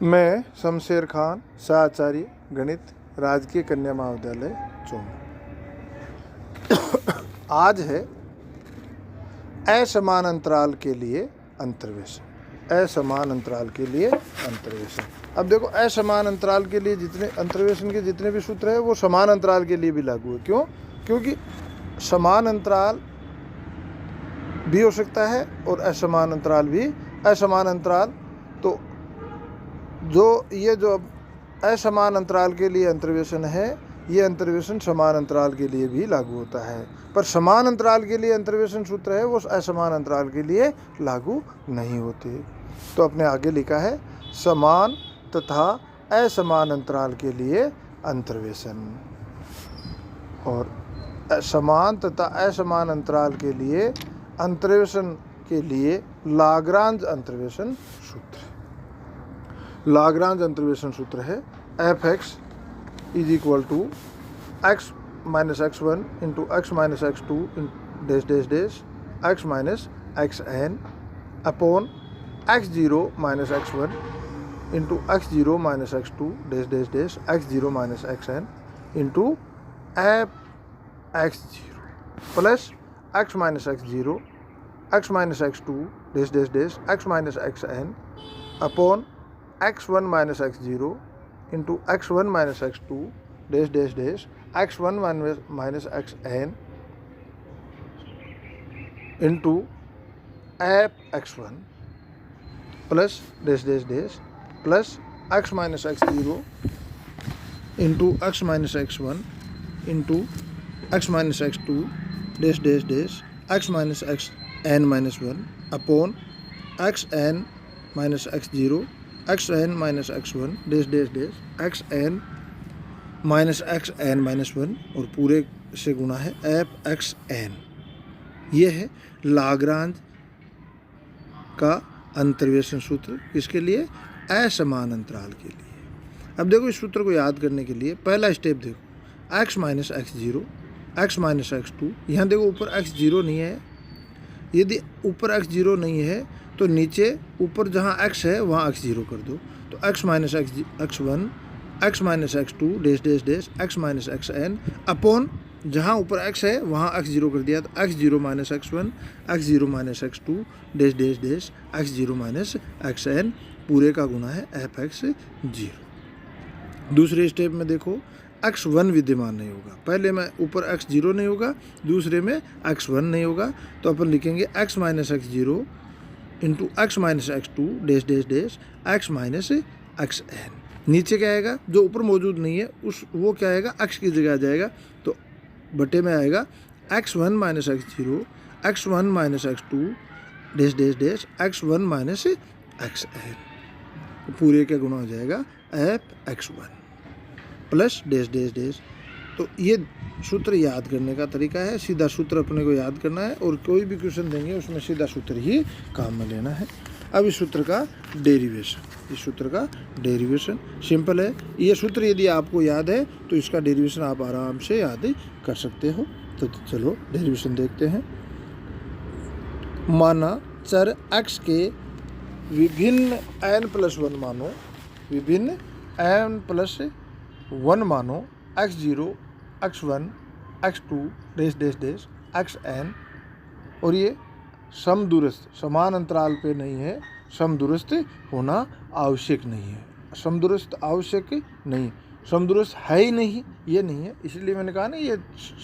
मैं शमशेर खान, सहाचार्य गणित, राजकीय कन्या महाविद्यालय चौंग। आज है असमान अंतराल के लिए अंतर्वेशन। असमान अंतराल के लिए अंतर्वेशन। अब देखो, असमान अंतराल के लिए जितने अंतर्वेशन के जितने भी सूत्र है वो समान अंतराल के लिए भी लागू है। क्यों? क्योंकि समान अंतराल भी हो सकता है और असमान अंतराल भी। असमान अंतराल तो जो असमान अंतराल के लिए अंतर्वेशन है, ये अंतर्वेशन समान अंतराल के लिए भी लागू होता है। पर समान अंतराल के लिए अंतर्वेशन सूत्र है वो असमान अंतराल के लिए लागू नहीं होते। तो अपने आगे लिखा है समान तथा असमान अंतराल के लिए अंतर्वेशन। और समान तथा असमान अंतराल के लिए अंतर्वेशन के लिए लाग्रांज अंतर्वेशन सूत्र। लाग्रांज अंतर्वेशन सूत्र है f(x) is equal to x minus x1 into x minus x2 dash dash dash x minus xn upon x0 minus x1 into x0 minus x2 dash dash dash x0 minus xn into f(x0) plus x minus x0 x minus x2 dash dash dash x minus xn upon x1 minus x0 into x1 minus x2 dash dash dash x1 minus xn into f(x1) plus dash dash dash plus x minus x0 into x minus x1 into x minus x2 dash dash dash x minus xn minus 1 upon xn minus x0 xn minus x1 dash dash dash xn minus xn minus 1 और पूरे से गुना है f(xn). ये है Lagrange का अंतर्वेशन सूत्र। किसके लिए? असमान अंतराल के लिए। अब देखो, इस सूत्र को याद करने के लिए पहला स्टेप देखो, x minus x0 x minus x2। यहाँ देखो ऊपर x0 नहीं है। यदि ऊपर x0 नहीं है तो नीचे ऊपर जहाँ x है वहाँ x0 कर दो। तो x minus x1 x minus x2 dash dash dash x minus xn upon जहाँ ऊपर x है वहाँ x0 कर दिया। तो x0 minus x1 x0 minus x2 dash dash dash x0 minus xn पूरे का गुना है f(x0). दूसरे स्टेप में देखो, x1 विद्यमान नहीं होगा। पहले में ऊपर x0 नहीं होगा, दूसरे में x1 नहीं होगा। तो अपन लिखेंगे x minus x0 into x minus x2 dash dash dash x minus xn। नीचे क्या आएगा? जो ऊपर मौजूद नहीं है वो क्या आएगा? x की जगह आ जाएगा। तो बटे में आएगा x1 minus x0 x1 minus x2 dash dash dash x1 minus xn पूरे का गुना हो जाएगा f(x1) plus dash dash dash. तो ये सूत्र याद करने का तरीका है। सीधा सूत्र अपने को याद करना है और कोई भी क्वेश्चन देंगे उसमें सीधा सूत्र ही काम में लेना है। अब इस सूत्र का डेरिवेशन सिंपल है। ये सूत्र यदि आपको याद है तो इसका डेरिवेशन आप आराम से याद कर सकते हो। तो चलो डेरिवेशन देखते हैं। माना चर x के विभिन्न n+1 मानो, विभिन्न n+1 मानो x0 x1 x2 dash dash dash xn और ये समदूरस्थ समान अंतराल पे नहीं है। समदूरस्थ होना आवश्यक नहीं है। समदूरस्थ आवश्यक नहीं, समदूरस्थ है ही नहीं, ये नहीं है। इसलिए मैंने कहा ना, ये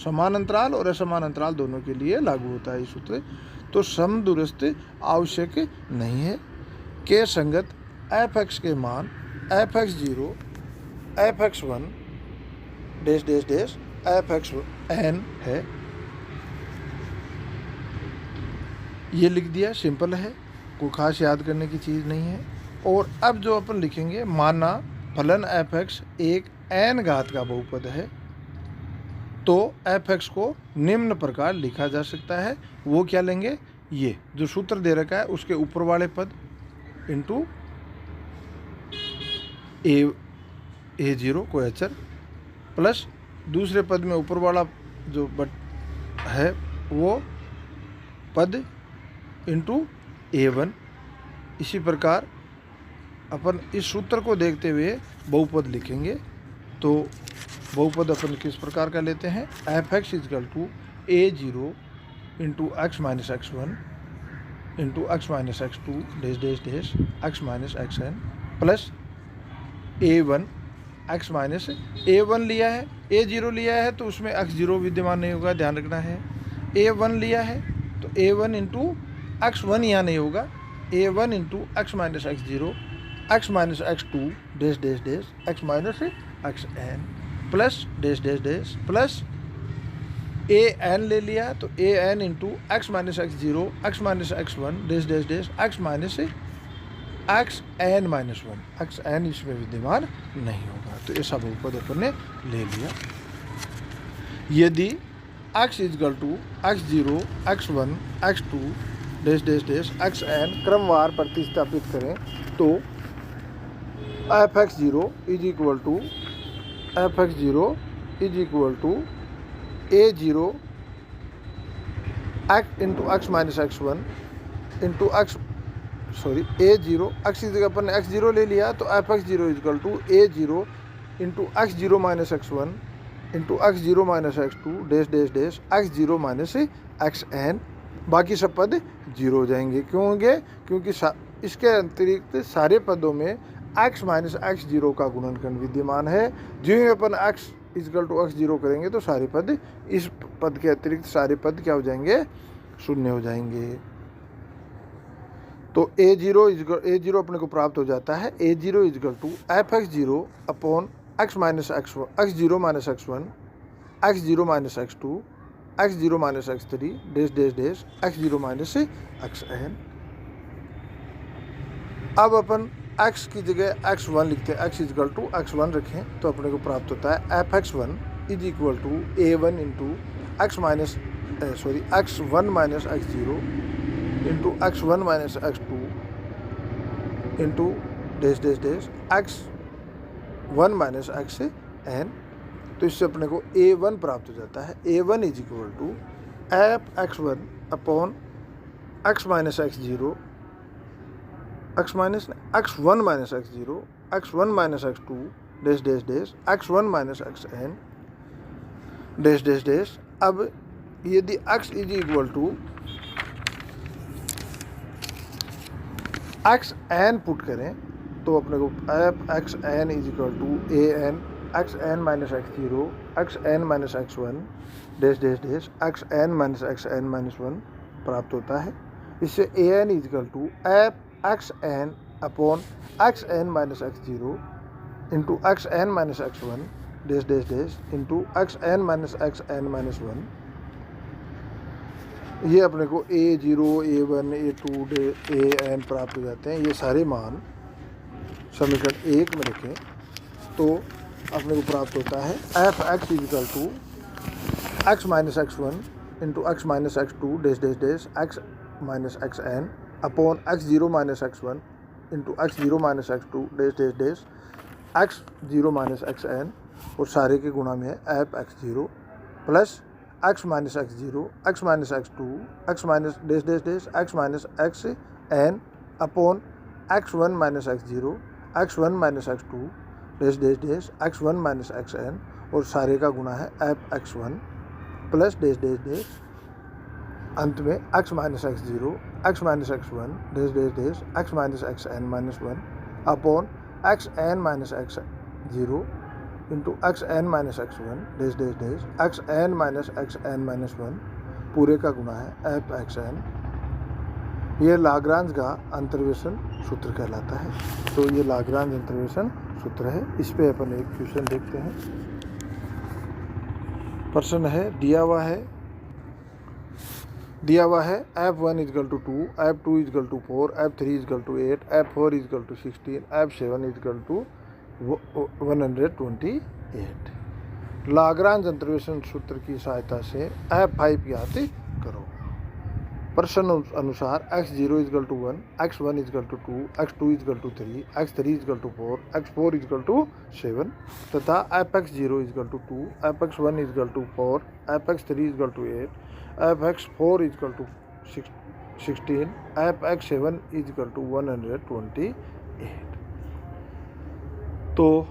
समान अंतराल और असमान अंतराल दोनों के लिए लागू होता है ये सूत्र। तो समदूरस्थ आवश्यक नहीं है के संगत f(x) के मान f(x0) f(x1) dash dash dash f(xn) है। ये लिख दिया, सिंपल है, कोई खास याद करने की चीज़ नहीं है। और अब जो अपन लिखेंगे, माना फलन f(x) एक n घात का बहुपद है तो f(x) को निम्न प्रकार लिखा जा सकता है। वो क्या लेंगे? ये जो सूत्र दे रखा है उसके ऊपर वाले पद इंटू a0 कोई अचर प्लस दूसरे पद में ऊपर वाला जो है वो पद इंटू a1। इसी प्रकार अपन इस सूत्र को देखते हुए बहुपद लिखेंगे। तो बहुपद अपन किस प्रकार का लेते हैं, f x is equal to a0 into x minus x one into x minus x two dash dash dash x minus x n plus a1 x minus a1 लिया है, a0 लिया है तो उसमें x0 विद्यमान नहीं होगा, ध्यान रखना है। a1 लिया है तो a1 इंटू x1 यहाँ नहीं होगा, a1 into x minus x0 x minus x2 dash dash dash x minus x n plus dash dash dash plus an ले लिया तो an into x minus x0 x minus x1 dash dash dash x minus x N minus one, x n इसमें विद्यमान नहीं होगा। तो ऐसा बहुपद अपन ने ले लिया। यदि x is equal to x0 x1 x2 dash dash dash x N क्रमवार प्रतिस्थापित करें तो F x zero is equal to a0 X into x minus x one into X a0 X की जगह अपन ने x0 ले लिया तो F x zero is equal to a0 into एक्स0 माइनस एक्स वन इंटू एक्स0 minus x two dash dash dash एक्स0 माइनस एक्स एन। बाकी सब पद जीरो हो जाएंगे। क्यों होंगे? क्योंकि इसके अतिरिक्त सारे पदों में x माइनस एक्स जीरो का गुणनखंड विद्यमान है। जो ही अपन x is equal to x zero करेंगे तो सारे पद, इस पद के अतिरिक्त सारे पद क्या हो जाएंगे? शून्य हो जाएंगे। तो a0 अपने को प्राप्त हो जाता है a0 is equal to F x zero upon x minus x zero minus x one x0 minus x two x0 minus x three dash dash dash x0 minus x n. अब अपन x की जगह x1 लिखते हैं, x is equal to x1 रखें तो अपने को प्राप्त होता है f x one is equal to a1 into x minus x1 minus x zero into x1 minus x two into dash dash dash x1 minus x n. तो इससे अपने को a1 प्राप्त हो जाता है। a1 is equal to F x one upon x minus x zero x1 minus x zero x1 minus x two dash dash dash x1 minus x n dash dash dash. अब यदि x is equal to x n put करें तो अपने को f x n is equal to a n x N minus x zero x N minus x one dash dash dash x N minus x N minus one प्राप्त होता है। इससे A N is equal to F x N upon x N minus x zero into x N minus x one dash dash dash into x N minus x N minus one. ये अपने को a0 a1 a2 an प्राप्त हो जाते हैं। ये सारे मान समीकरण 1 में रखें तो अपने को प्राप्त होता है f x is equal to x minus x one into x minus x two dash dash dash x minus x N upon x0 minus x one into x0 minus x two dash dash dash x0 minus x n और सारे के गुणा में है f x zero plus x minus x zero x minus x two x minus dash dash dash x minus x N upon x1 minus x zero x1 minus x two dash dash dash x1 minus x n और सारे का गुणा है f x one plus dash dash dash अंत में x minus x zero x minus x one dash dash dash x minus x N minus one upon x N minus x zero into x N minus x one dash dash dash x N minus x N minus one पूरे का गुणा है f x N. ये Lagrange का अंतर्वेशन सूत्र कहलाता है। तो ये लाग्रांज अंतर्वेशन सूत्र है। इस पे अपन एक क्वेश्चन देखते हैं। प्रश्न है दिया हुआ है f1 is equal to 2 f2 is equal to 4 f3 is equal to 8 f4 is equal to 16 f7 is equal to 128। Lagrange अंतर्वेशन सूत्र की सहायता से f5 ज्ञात करो। प्रश्न अनुसार x0 is equal to 1 x1 is equal to 2 x2 is equal to 3 x3 is equal to 4 x4 is equal to 7 तथा fx0 is equal to 2 fx1 is equal to 4 fx3 is equal to 8 fx4 is equal to 16 fx7 is equal to 128। तो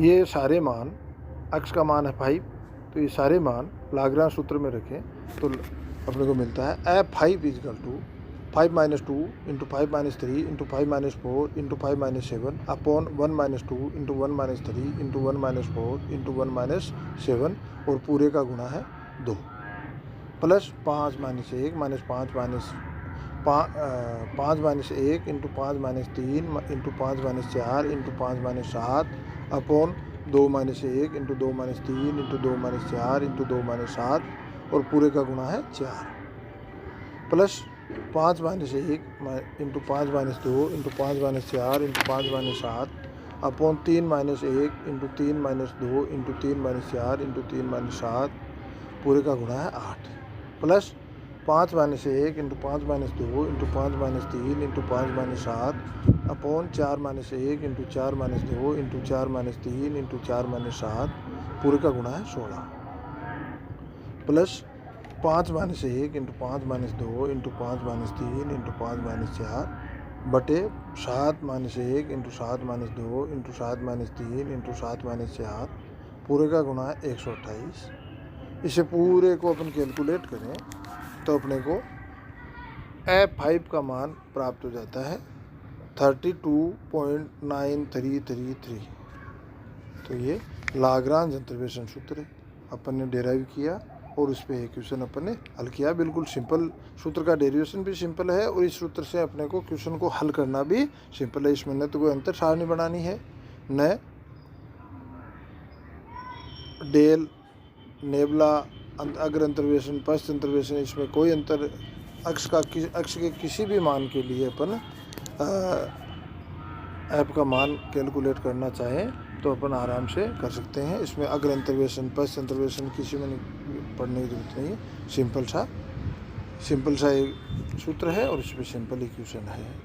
ये सारे मान, x का मान है 5, तो ये सारे मान लाग्रांज सूत्र में रखें तो अपने को मिलता है f5 is equal to 5 - 2 into 5 - 3 into 5 - 4 into 5 - 7 upon 1 - 2 into 1 - 3 into 1 - 4 into 1 - 7 और पूरे का गुणा है 2 plus 5 - 1 -5 5 - 1 into 5 - 3 into 5 - 4 into 5 - 7 upon 2 - 1 into 2 - 3 into 2 - 4 into 2 - 7 और पूरे का गुणा है 4 plus 5 - 1 into 5 - 2 into 5 - 4 into 5 - 7 upon 3 - 1 into 3 - 2 into 3 - 4 into 3 - 7 पूरे का गुणा है 8 plus 5 - 1 into 5 - 2 into 5 - 3 into 5 - 7 upon 4 - 1 into 4 - 2 into 4 - 3 into 4 - 7 पूरे का गुणा है 16 प्लस 5 - 1 इंटू 5 - 2 इंटू 5 - 3 इंटू 5 - 4 बटे 7 - 1 इंटू 7 - 2 इंटू 7 - 3 इंटू 7 - 4 पूरे का गुणा है 128। इसे पूरे को अपन कैलकुलेट करें तो अपने को f5 का मान प्राप्त हो जाता है 32.9333। तो ये लाग्रांज अंतर्वेशन सूत्र है, अपन ने डेराइव किया और उस पर क्वेश्चन अपन ने हल किया। बिल्कुल सिंपल, सूत्र का डेरिवेशन भी सिंपल है और इस सूत्र से अपने को क्वेश्चन को हल करना भी सिंपल है। इसमें न तो कोई अंतर सारणी बनानी है, न डेल नेबला अग्र अंतर्वेशन पश्च अंतर्वेशन, इसमें कोई अंतर अक्ष के किसी भी मान के लिए अपन ऐप का मान कैलकुलेट करना चाहें तो अपन आराम से कर सकते हैं। इसमें अग्र अंतर्वेशन पश्च अंतर्वेशन किसी में पढ़ने की जरूरत नहीं है। सिंपल सा एक सूत्र है और इसमें सिंपल इक्वेशन है।